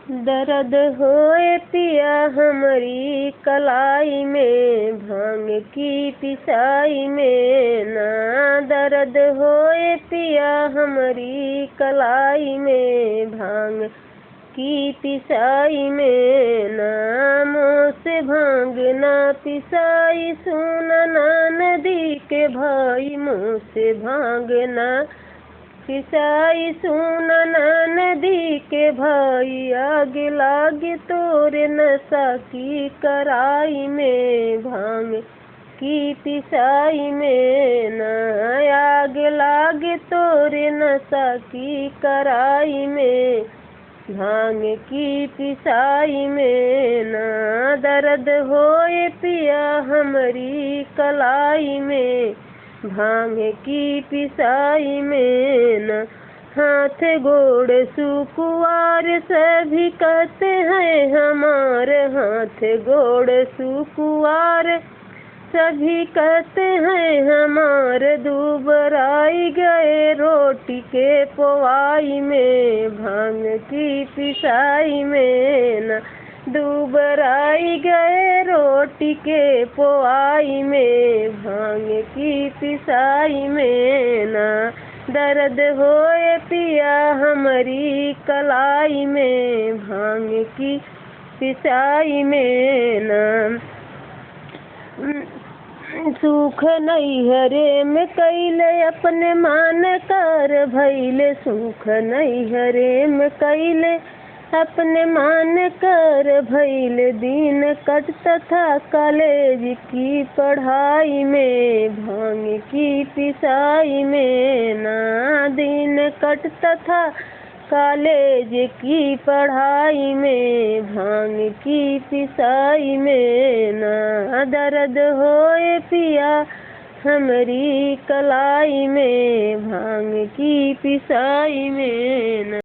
दर्द होए पिया हमरी कलाई में, भांग की पिसाई में ना। दर्द होए पिया हमरी कलाई में, भांग की पिसाई में ना। मुँह से भांग ना पिसाई सुनना नदी के भाई, मुँह से भांग ना पिसाई सुनना नदी के भाई। आग लागे तोरे नशा की कराई में, भांग की पिसाई में ना। आग लागे तोरे नशा की कराई में, भांग की पिसाई में ना। दर्द होए पिया हमरी कलाई में, भांग की पिसाई में न। हाथ गोड़ सुकुवार सभी कहते हैं हमारे, हाथ गोड़ सुकुवार सभी कहते हैं हमारे। दुबराई गए रोटी के पोवाई में, भांग की पिसाई में न। दुबराई गए रोटी के पोवाई में, भांग की पिसाई में ना। दर्द होए पिया हमरी कलाई में, भांग की पिसाई में ना। सुख नैहरे में कैले अपने मान कर भैले, सुख नैहरे में कैले अपने मान कर भैल। दिन कटता था कॉलेज की पढ़ाई में, भांग की पिसाई में ना। दिन कटता था कॉलेज की पढ़ाई में, भांग की पिसाई में ना। दर्द होए पिया हमरी कलाई में, भांग की पिसाई में ना।